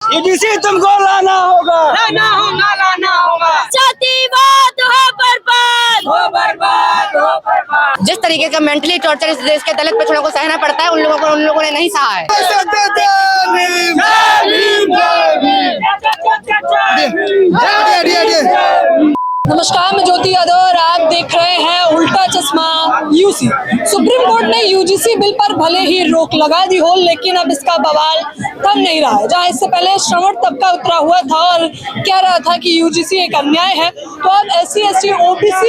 UGC तुमको लाना होगा, लाना होगा। जातिवाद हो बर्बाद। जिस तरीके का मेंटली टॉर्चर इस देश के दलित पिछड़ों को सहना पड़ता है, उन लोगों ने नहीं सहा है। नमस्कार, मैं ज्योति यादव और आप देख रहे हैं उल्टा चश्मा यूसी। सुप्रीम कोर्ट ने यूजीसी बिल पर भले ही रोक लगा दी हो, लेकिन अब इसका बवाल थम नहीं रहा है। जहां इससे पहले श्रवण तबका उतरा हुआ था और कह रहा था कि यूजीसी एक अन्याय है, तो अब SC, ST, OBC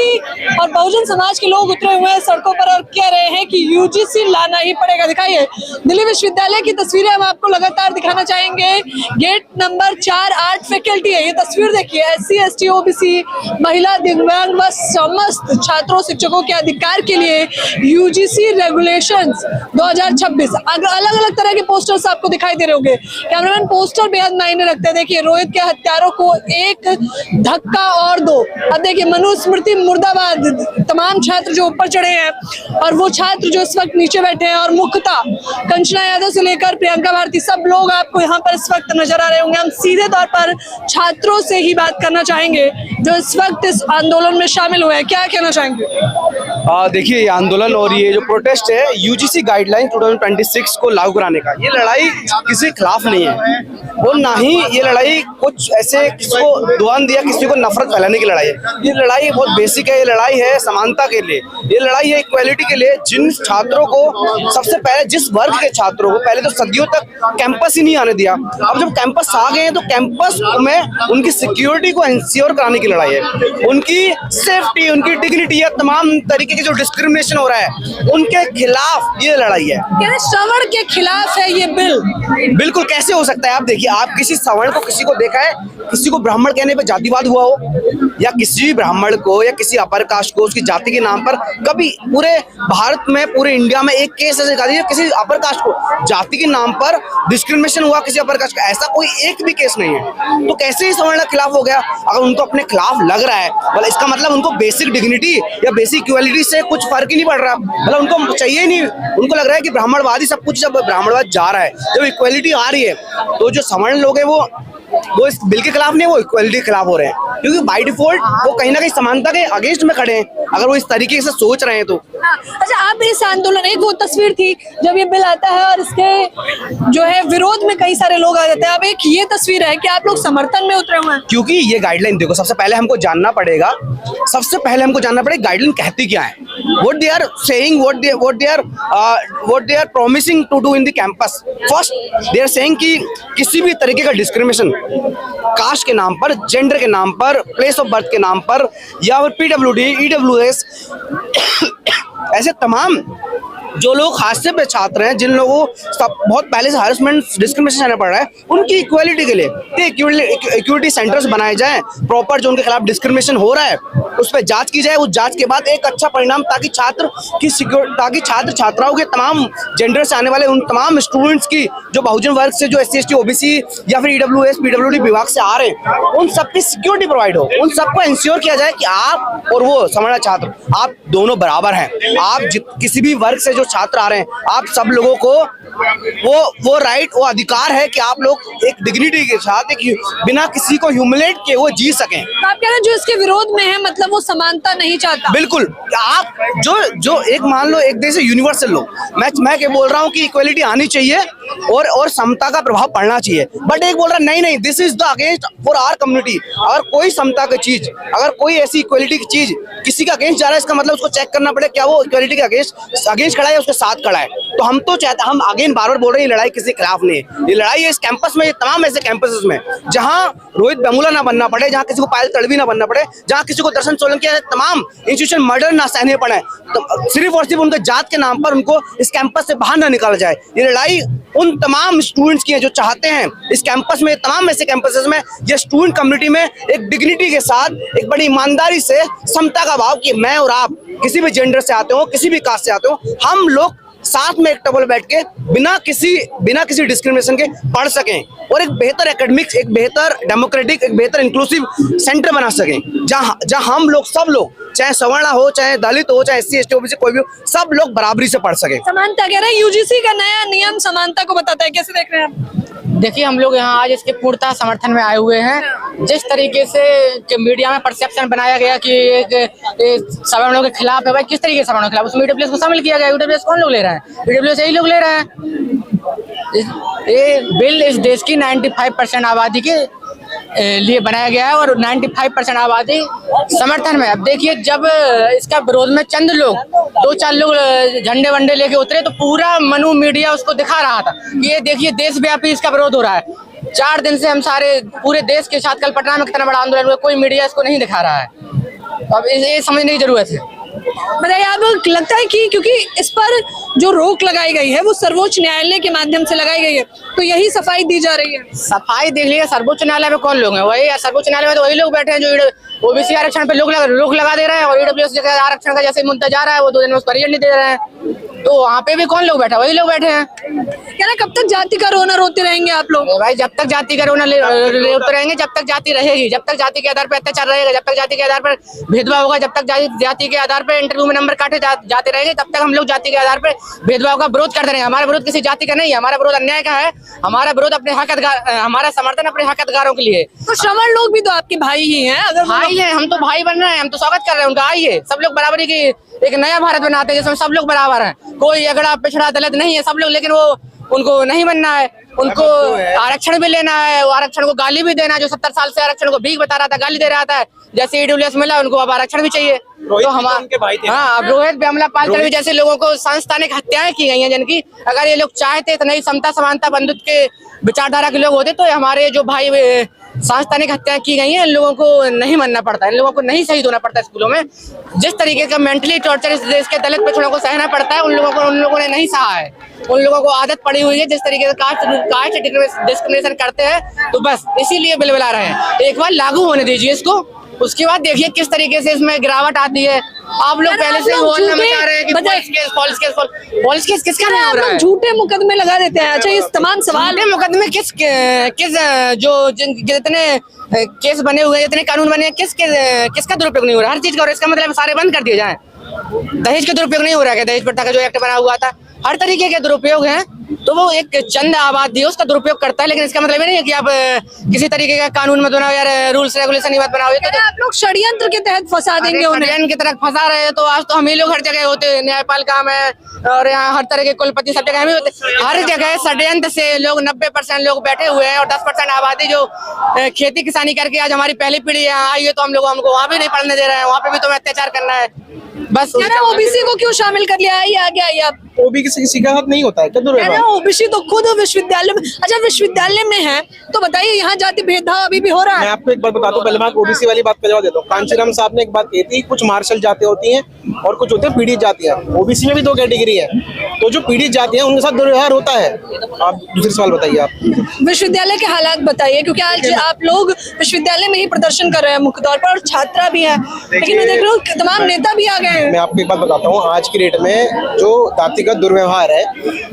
और बहुजन समाज के लोग उतरे हुए हैं सड़कों पर और कह रहे हैं कि यूजीसी लाना ही पड़ेगा। दिखाइए दिल्ली विश्वविद्यालय की तस्वीरें हम आपको लगातार दिखाना चाहेंगे। गेट नंबर 4 8 फैकल्टी है। ये तस्वीर देखिए, SC, ST, OBC, महिला, दिव्यांग व समस्त छात्रों शिक्षकों के अधिकार के लिए यूजीसी रेगुलेशंस 2026। अलग अलग तरह के पोस्टर्स आपको दिखाई दे रहे होंगे। कैमरामैन पोस्टर बेहद मायने रखते हैं। देखिए, रोहित के हत्यारों को एक धक्का और दो। अब देखिए, मनुस्मृति मुर्दाबाद, तमाम छात्र जो ऊपर चढ़े हैं और वो छात्र जो इस वक्त नीचे बैठे हैं, और मुख्यतः कंचना यादव से लेकर प्रियंका भारती, सब लोग आपको यहाँ पर इस वक्त नजर आ रहे होंगे। हम सीधे तौर पर छात्रों से ही बात करना चाहेंगे जो इस वक्त इस आंदोलन में शामिल हुए हैं। क्या कहना चाहेंगे? देखिए, ये आंदोलन और ये जो प्रोटेस्ट है यूजीसी गाइडलाइन 2026 को लागू कराने का, ये लड़ाई किसी के खिलाफ नहीं है और ना ही ये लड़ाई कुछ ऐसे किसी को दुआन दिया, किसी को नफरत फैलाने की लड़ाई है। ये लड़ाई बहुत बेसिक है। ये लड़ाई है समानता के लिए, ये लड़ाई है इक्वालिटी के लिए। जिन छात्रों को सबसे पहले, जिस वर्ग के छात्रों को पहले तो सदियों तक कैंपस ही नहीं आने दिया, अब जब कैंपस आ गए हैं तो कैंपस में उनकी सिक्योरिटी को इंश्योर कराने की लड़ाई है। उनकी सेफ्टी, उनकी डिग्निटी या तमाम तरीके के जो डिस्क्रिमिनेशन हो रहा है उनके खिलाफ ये लड़ाई है। सवर्ण के खिलाफ है ये बिल? बिल्कुल। कैसे हो सकता है? आप देखिए, आप किसी सवर्ण को, किसी को देखा है किसी को ब्राह्मण कहने पे जातिवाद हुआ हो, या किसी भी ब्राह्मण को या किसी अपर कास्ट को उसकी जाति के नाम पर कभी पूरे भारत में, पूरे इंडिया में एक केस ऐसे दिखा दीजिए किसी अपर कास्ट को जाति के नाम पर डिस्क्रिमिनेशन हुआ किसी अपर कास्ट का? ऐसा कोई एक भी केस नहीं है। तो कैसे ही सवर्ण के खिलाफ हो गया? अगर उनको अपने खिलाफ लग रहा है, मतलब इसका मतलब उनको बेसिक डिग्निटी या बेसिक इक्वालिटी से कुछ फर्क ही नहीं पड़ रहा, मतलब उनको चाहिए ही नहीं। उनको लग रहा है कि ब्राह्मणवादी सब कुछ, जब ब्राह्मणवाद जा रहा है, जब इक्वालिटी आ रही है, तो जो सवर्ण लोग हैं वो इस बिल के खिलाफ नहीं, वो इक्वालिटी के खिलाफ हो रहे हैं, क्योंकि बाय डिफॉल्ट वो कहीं ना कहीं समानता के अगेंस्ट में खड़े हैं अगर वो इस तरीके से सोच रहे हैं तो। अच्छा, आप इस आंदोलन, एक वो तस्वीर थी जब ये बिल आता है और इसके जो है विरोध में कई सारे लोग आ जाते हैं, अब एक ये तस्वीर है कि आप लोग समर्थन में उतरे हुए हैं। क्योंकि ये गाइडलाइन, देखो, सबसे पहले हमको जानना पड़ेगा गाइडलाइन कहती क्या है, what they are saying, what they are promising to do in the campus. First, they are saying कि किसी भी तरीके का डिस्क्रिमिनेशन कास्ट के नाम पर, जेंडर के नाम पर, प्लेस ऑफ बर्थ के नाम पर, या फिर PWD, EWS ऐसे तमाम जो लोग हादसे पे छात्र हैं, जिन लोगों को बहुत पहले से हरासमेंट, डिस्क्रिमिनेशन सहना पड़ रहा है, उनकी इक्वालिटी के लिए इक्विटी सेंटर्स बनाए जाएं प्रॉपर। जो उनके खिलाफ डिस्क्रिमिनेशन हो रहा है उस पर जांच की जाए, उस जांच के बाद एक अच्छा परिणाम, ताकि छात्र छात्राओं के तमाम जेंडर से आने वाले उन तमाम स्टूडेंट्स की जो बहुजन वर्ग से, जो SC, ST, OBC या फिर EWS, PWD विभाग से आ रहे हैं, उन सबकी सिक्योरिटी प्रोवाइड हो, उन सबको इंश्योर किया जाए कि आप और वो सवर्ण छात्र, आप दोनों बराबर हैं। आप किसी भी वर्ग से जो छात्र आ रहे हैं, आप सब लोगों को वो राइट, वो अधिकार है कि आप लोग एक डिग्निटी के साथ, एक बिना किसी को ह्यूमिलेट के वो जी सकें। तो आप कह रहे हैं जो इसके विरोध में है, मतलब वो समानता नहीं चाहता? बिल्कुल। आप जो एक मान लो एक देश यूनिवर्सल लो, मैं क्या बोल रहा हूँ कि इक्वालिटी आनी चाहिए और समता का प्रभाव पड़ना चाहिए, बट एक बोल रहा नहीं, this is the against for our community. अगर कोई समता की चीज, अगर कोई ऐसी इक्वालिटी की चीज किसी का अगेंस्ट जा रहा है, इसका मतलब उसको चेक करना पड़े क्या वो इक्वालिटी के अगेंस्ट खड़ा है, उसके साथ खड़ा है। तो हम तो चाहते, हम अगेन बार बार बोल रहे हैं, ये लड़ाई किसी के खिलाफ नहीं है। ये लड़ाई है इस कैंपस में, तमाम ऐसे कैंपस में जहाँ रोहित वेमुला ना बनना पड़े, जहाँ किसी को पायल तड़वी ना बनना पड़े, जहाँ किसी को दर्शन सोलंकी तमाम इंस्टीट्यूशन मर्डर ना सहने पड़े, तो सिर्फ और सिर्फ उनके जात के नाम पर उनको इस कैंपस से बाहर ना निकाला जाए। ये लड़ाई उन तमाम स्टूडेंट्स की है जो चाहते हैं इस कैंपस में, तमाम ऐसे कैंपसेस में, ये स्टूडेंट कम्युनिटी में एक डिग्निटी के साथ, एक बड़ी ईमानदारी से, समता का भाव कि मैं और आप किसी भी जेंडर से आते हो, किसी भी कास्ट से आते हो, हम लोग साथ में एक टेबल बैठ के बिना किसी डिस्क्रिमिनेशन के पढ़ सकें और एक बेहतर एकेडमिक्स, एक बेहतर डेमोक्रेटिक, एक बेहतर इंक्लूसिव सेंटर बना सकें, जहां हम लोग, सब लोग, चाहे सवर्ण हो, चाहे दलित हो, चाहे SC, ST, OBC कोई भी हो, सब लोग बराबरी से पढ़ सके। समानता कह रहे हैं, यूजीसी का नया नियम समानता को बताता है, कैसे देख रहे हैं आप? देखिए हम लोग यहाँ आज इसके पूर्णतः समर्थन में आए हुए हैं। जिस तरीके से कि मीडिया में परसेप्शन बनाया गया कि एक सवर्णों के खिलाफ है, भाई किस तरीके से सवर्णों के खिलाफ, उसमें ईडब्ल्यूएस को शामिल किया गया। ईडब्ल्यूएस कौन लोग ले रहे हैं? ईडब्ल्यूएस यही लोग ले रहे हैं। ये बिल इस देश की 95% आबादी के लिए बनाया गया है और 95% आबादी समर्थन में। अब देखिए जब इसका विरोध में चंद लोग 2-4 लोग झंडे वंडे लेके उतरे तो पूरा मनु मीडिया उसको दिखा रहा था कि ये देखिए देशव्यापी इसका विरोध हो रहा है। 4 दिन से हम सारे पूरे देश के साथ कल पटना में कितना बड़ा आंदोलन हुआ, कोई मीडिया इसको नहीं दिखा रहा है। अब ये समझने की जरूरत है। बताइए आप, लगता है कि क्योंकि इस पर जो रोक लगाई गई है वो सर्वोच्च न्यायालय के माध्यम से लगाई गई है, तो यही सफाई दी जा रही है? सफाई देख लीजिए, सर्वोच्च न्यायालय में कौन लोग हैं? वही सर्वोच्च न्यायालय में तो वही लोग बैठे हैं जो ओबीसी आरक्षण पे रोक लगा दे रहे हैं, और ईडब्ल्यूएस आरक्षण का जैसे मुद्दा जा रहा है वो 2 दिन में उसको रिजल्ट नहीं दे रहे हैं। तो वहाँ पे भी कौन लोग बैठा? वही लोग बैठे हैं। क्या ना, कब तक जाति का रोना रोते रहेंगे आप लोग? भाई जब तक जाति का रोना रोते रहेंगे, जब तक जाति रहेगी, जब तक जाति के आधार पर अत्याचार रहेगा, जब तक जाति के आधार पर भेदभाव होगा, जब तक जाति के आधार पर इंटरव्यू में नंबर काटे जाते रहेंगे, तब तक हम लोग जाति के आधार पर भेदभाव का विरोध करते रहेंगे। हमारा विरोध किसी जाति का नहीं है, हमारा विरोध अन्याय का है, हमारा विरोध अपने हक अधिकार, हमारा समर्थन अपने हक अधिकारों के लिए। तो श्रवण लोग भी तो आपके भाई ही हैं। अगर भाई है, हम तो भाई बन रहे हैं, हम तो स्वागत कर रहे हैं उनका। आइए, सब लोग बराबरी की एक नया भारत बनाते हैं जिसमें सब लोग बराबर हैं, कोई अगड़ा पिछड़ा दलित नहीं है, सब लोग। लेकिन वो उनको नहीं बनना है, उनको आरक्षण भी लेना है, वो आरक्षण को गाली भी देना है। जो 70 साल से आरक्षण को भीख बता रहा था, गाली दे रहा था, जैसे ईडब्ल्यूएस मिला उनको अब आरक्षण भी चाहिए। तो हमारे हाँ, अब रोहित ब्यामला पालकर भी जैसे लोगों को सांस्थानिक हत्याएं की गई हैं जिनकी, अगर ये लोग चाहते तो नहीं समता समानता बंधुत्व के विचारधारा के लोग होते तो हमारे जो भाई सांस्थानिक हत्याएं की गई हैं, इन लोगों को नहीं मानना पड़ता, इन लोगों को नहीं शहीद होना पड़ता स्कूलों में। जिस तरीके का मेंटली टॉर्चर इस देश के दलित पिछड़ों को सहना पड़ता है, उन लोगों ने नहीं सहा है। उन लोगों को आदत पड़ी हुई है जिस तरीके से कास्ट डिस्क्रिमिनेशन करते हैं, तो बस इसीलिए बिल बना रहे हैं। एक बार लागू होने दीजिए इसको, उसके बाद देखिए किस तरीके से इसमें गिरावट आती है। आप लोग पहले से बोलना बता रहे हैं कि फॉल्स केस किसका नहीं हो रहा है? झूठे मुकदमे लगा देते हैं। अच्छा, इस तमाम सवाल मुकदमे किस जो जितने केस बने हुए हैं, जितने कानून बने हैं, किसका दुरुपयोग नहीं हो रहा? हर चीज का। और इसका मतलब सारे बंद कर दिए जाए। दहेज का दुरुपयोग नहीं हो रहा है? दहेज प्रथा का जो एक्ट बना हुआ था, हर तरीके के दुरुपयोग हैं, तो वो एक चंद आबादी उसका दुरुपयोग करता है। लेकिन इसका मतलब ये नहीं है कि आप किसी तरीके का कानून मत बनाओ, यार रूल्स रेगुलेशन मत बनाओ। तो आप लोग षड्यंत्र के तहत फंसा देंगे उन्हें। षड्यंत्र की तरह फंसा रहे हैं। तो आज तो हम ही लोग हर जगह होते, न्यायपालिका में और यहाँ हर तरह के कुलपति सब जगह हम ही होते। हर जगह षड्यंत्र से लोग 90% लोग बैठे हुए हैं, और 10% आबादी जो खेती किसानी करके आज हमारी पहली पीढ़ी यहाँ आई है, तो हमको वहाँ भी नहीं पढ़ने दे रहे हैं, वहाँ पे भी तो अत्याचार करना है। बस ओबीसी को क्यों शामिल कर लिया? आइए आगे आइए आप। ओबीसी किसी का हक नहीं होता है क्या? ओबीसी तो खुद विश्वविद्यालय में, अच्छा विश्वविद्यालय में है, तो बताइए यहाँ जाति भेदभाव अभी भी हो रहा है? मैं आपको एक बात बताता हूँ, पहले मैं ओबीसी वाली बात का जवाब देता हूँ। कांचीराम साहब ने एक बात कही थी, कुछ मार्शल जातियां होती हैं और कुछ होते हैं पीड़ित जातियां। ओबीसी में भी 2 कैटेगरी है, तो जो पीड़ित जातियां उनके साथ दुर्व्यवहार होता है। आप दूसरे सवाल बताइए। आप विश्वविद्यालय के हालात बताइए, क्योंकि आज आप लोग विश्वविद्यालय में ही प्रदर्शन कर रहे हैं मुख्य तौर पर, और छात्रा भी है, लेकिन मैं देख रहा हूँ तमाम नेता भी आ गए हैं। मैं आपको एक बात बताता हूँ, आज की डेट में जो जातिगत दुर्व्यवहार है,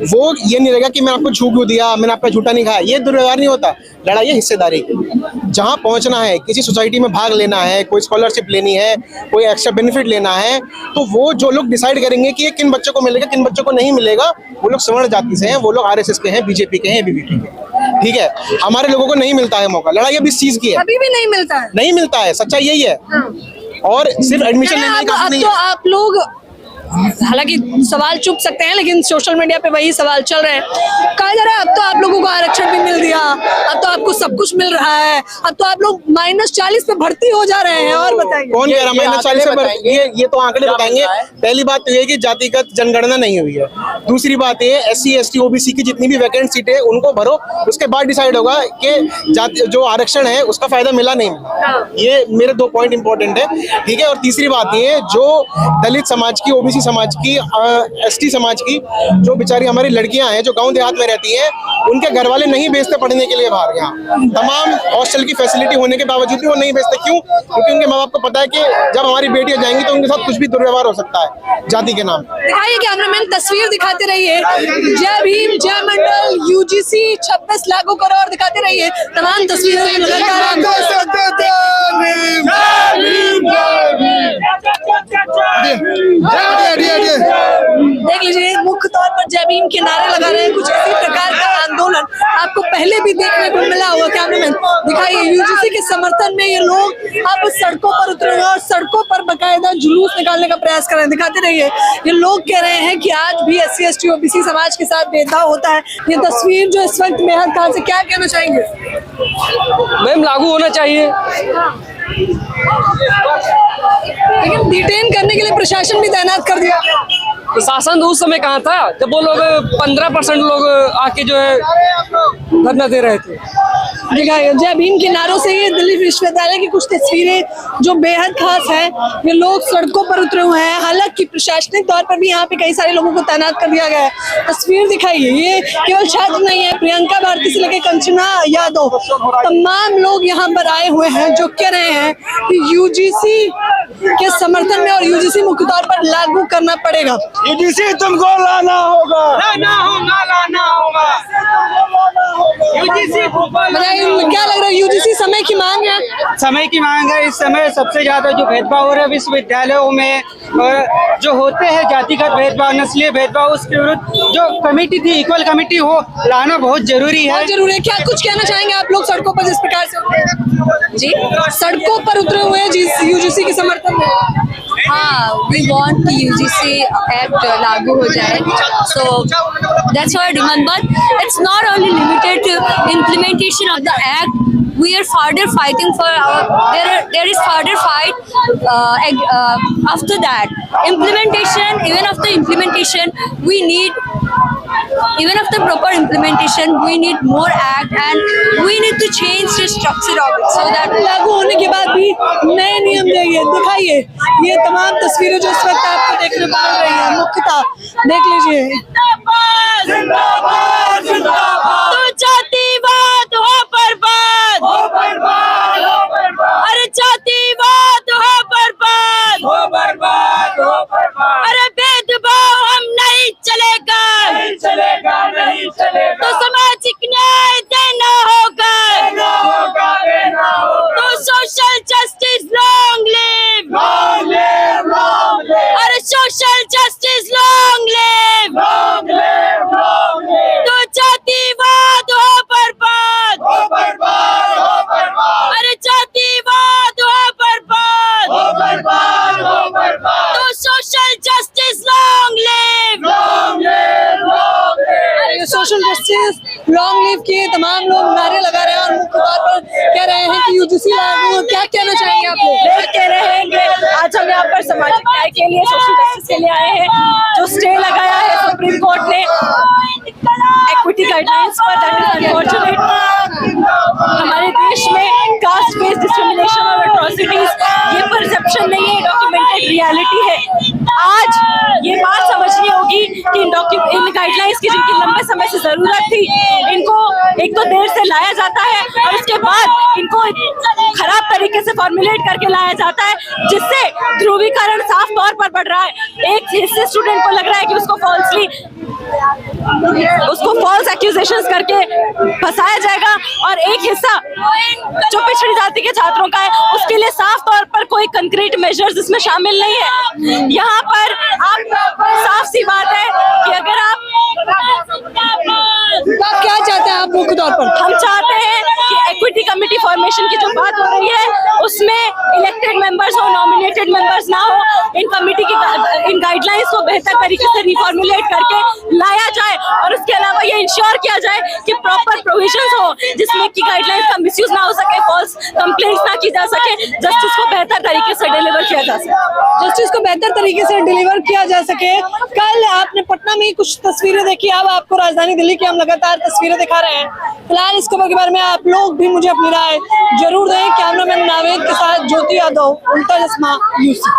वो ये नहीं रहेगा कि मैंने आपको छू क्यों दिया, मैंने आपका झूठा नहीं खाया। ये दुर्व्यवहार नहीं होता, लड़ाई है हिस्सेदारी की। जहाँ पहुंचना है, किसी सोसाइटी में भाग लेना है, कोई स्कॉलरशिप लेनी है, कोई एक्स्ट्रा बेनिफिट लेना है, तो वो जो लोग डिसाइड करेंगे कि ये किन बच्चों को मिलेगा, किन बच्चों को नहीं मिलेगा, वो लोग सवर्ण जाति से हैं, वो लोग आरएसएस के हैं, बीजेपी के हैं, एबीवीपी के। ठीक है, हमारे लोगों को नहीं मिलता है मौका। लड़ाई अब इस चीज की है, अभी भी नहीं मिलता है, नहीं मिलता है, सच्चाई यही है। और सिर्फ एडमिशन लेने का नहीं है। तो आप लोग हालांकि सवाल चुप सकते हैं, लेकिन सोशल मीडिया पे वही सवाल चल रहे हैं। कहा जा रहा है अब तो आप लोगों को आरक्षण भी मिल दिया, अब तो आपको सब कुछ मिल रहा है, अब तो आप लोग -40 पे भर्ती हो जा रहे हैं। और बताइए कौन कह रहा है -40 पे? ये तो आंकड़े बताएंगे। पहली बात तो ये कि जातिगत जनगणना नहीं हुई है। दूसरी बात ये SC ST OBC की जितनी भी वैकेंट सीटें उनको भरो, उसके बाद डिसाइड होगा कि जो आरक्षण है उसका फायदा मिला नहीं मिला। ये मेरे 2 पॉइंट इंपॉर्टेंट है। ठीक है, और तीसरी बात ये, जो दलित समाज की, OBC समाज की, ST समाज की जो बेचारी हमारी लड़कियां हैं जो गांव देहात में रहती हैं, उनके घर वाले नहीं भेजते पढ़ने के लिए बाहर। यहाँ तमाम हॉस्टल की फैसिलिटी होने के बावजूद भी वो नहीं भेजते। क्यों? क्योंकि उनके माँ बाप को पता है कि जब हमारी बेटियां जाएंगी तो उनके साथ कुछ भी दुर्व्यवहार हो सकता है जाति के नाम। दिखाइए कैमरामैन, तस्वीर दिखाते रहिए। जय भीम, जय मंडल, UGC 26 लागू करो, और दिखाते रहिए तमाम तस्वीरें। देख लीजिए, मुख्य तौर पर जय भीम के नारे लगा रहे हैं। कुछ इसी प्रकार का आंदोलन आपको आपको पहले भी देखने को मिला होगा। कैमरामैन दिखाइए, यूजीसी के समर्थन में ये लोग अब सड़कों पर उतरे हुए और सड़कों पर बकायदा जुलूस निकालने का प्रयास कर रहे हैं। दिखाते रहिए, ये लोग कह रहे हैं कि आज भी SC ST OBC समाज के साथ भेदभाव होता है। ये तस्वीर जो इस वक्त मेहर खान से, क्या कहना चाहेंगे? मैम लागू होना चाहिए, लेकिन डिटेन करने के लिए प्रशासन भी तैनात कर दिया। प्रशासन उस समय कहाँ था जब वो लोग 15% लोग आके जो है धरना दे रहे थे। दिखाइए, जय भीम के नारों से ये दिल्ली विश्वविद्यालय की कुछ तस्वीरें जो बेहद खास है। ये लोग सड़कों पर उतरे हुए हैं, हालांकि प्रशासनिक तौर पर भी यहाँ पे कई सारे लोगों को तैनात कर दिया गया है। तस्वीर दिखाइए, ये केवल छात्र नहीं है, प्रियंका भारती से लेकर कंचना यादव, तमाम लोग यहाँ पर आए हुए हैं जो कह रहे हैं कि यूजीसी के समर्थन में और यूजीसी मुख्य तौर पर लागू करना पड़ेगा। यूजीसी तुमको लाना होगा, बताइए, क्या लग रहा है? यूजीसी समय की मांग है, समय की मांग है। इस समय सबसे ज्यादा जो भेदभाव हो रहा है विश्वविद्यालयों में, जो होते हैं जातिगत भेदभाव, नस्लीय भेदभाव, उसके विरुद्ध जो कमेटी थी, इक्वल कमेटी, हो लाना बहुत जरूरी है। बहुत जरूरी है। क्या कुछ कहना चाहेंगे आप लोग सड़कों पर जिस प्रकार से उतरे हैं? जी, सड़कों पर उतरे हुए हैं यूजीसी के समर्थन में। हाँ, we want the UGC Act लागू हो जाए, so that's our demand. But it's not only limited to implementation of the act. We are further fighting for there is further fight after that implementation. Even after implementation, we need. Even after proper implementation, we need more act and we need to change the structure of it so that लागू होने के बाद भी नए नियम देंगे। दिखाइए, ये तमाम तस्वीरें जो इस वक्त आपको देखने को मिल रही है, मुख्यतः देख लीजिए। तो जातिवाद हो बर्बाद, अरे जातिवाद हो बर्बाद, अरे भेदभाव हम नहीं चलेगा, तो सामाजिक न्याय देना होगा, तो सोशल जस्टिस लॉन्ग लिव, अरे सोशल जस्टिस लॉन्ग लिव, तो जातिवाद हो बर्बाद, अरे जातिवाद हो बर्बाद, तो social justice long live, social justice long live के तमाम लोग नारे लगा रहे हैं और मुख्य तौर पर कह रहे हैं कि यूजीसी लागू हो। क्या कहना चाहेंगे आप लोग? कह रहे हैं कि आज हम यहाँ पर सामाजिक न्याय के लिए, सोशल जस्टिस के लिए आए हैं। जो स्टे लगाया है सुप्रीम कोर्ट ने इक्विटी गाइडलाइंस पर, दैट इज अनफॉर्चुनेट। हमारे देश में कास्ट बेस्ड डिस्क्रिमिनेशन और एट्रोसिटीज ये परसेप्शन नहीं है, डॉक्यूमेंटेड रियलिटी है। आज ये बात समझनी होगी कि इन गाइडलाइंस की जिनकी लंबे समय से जरूरत थी, इनको एक तो देर से लाया जाता है और उसके बाद इनको खराब तरीके से फॉर्मुलेट करके लाया जाता है, जिससे ध्रुवीकरण साफ तौर पर बढ़ रहा है। एक हिस्से स्टूडेंट को लग रहा है कि उसको फॉल्स एक्यूजेशंस करके फंसाया जाएगा और एक हिस्सा जो पिछड़ी जाति के छात्रों का है उसके लिए साफ तौर पर कोई कंक्रीट मेजर्स इसमें शामिल नहीं है। यहाँ पर आप साफ सी बात है कि अगर आप क्या चाहते हैं आप मुख्य तौर पर? हम चाहते हैं कि इक्विटी कमेटी फॉर्मेशन की जो बात हो रही है उसमें इलेक्टेड मेंबर्स हो, नॉमिनेटेड मेंबर्स ना हो। इन कमेटी की इन गाइडलाइंस को बेहतर तरीके से रिफॉर्मुलेट करके लाया जाए और उसके अलावा ये इंश्योर किया जाए कि प्रॉपर प्रोविजंस हो जिसमें कि गाइडलाइंस का मिसयूज ना हो सके, फॉल्स कंप्लेंट्स ना की जा सके, जस्टिस को बेहतर तरीके से डिलीवर किया जा सके। जस्टिस को बेहतर तरीके से डिलीवर किया जा सके। कल आपने पटना में कुछ तस्वीरें देखी, अब आपको राजधानी दिल्ली की हम लगातार तस्वीरें दिखा रहे हैं। फिलहाल इस खबर के बारे में आप लोग भी मुझे अपनी राय जरूर दें। कैमरामैन नावेद के साथ ज्योति यादव, उल्टा चश्मा, यूसी।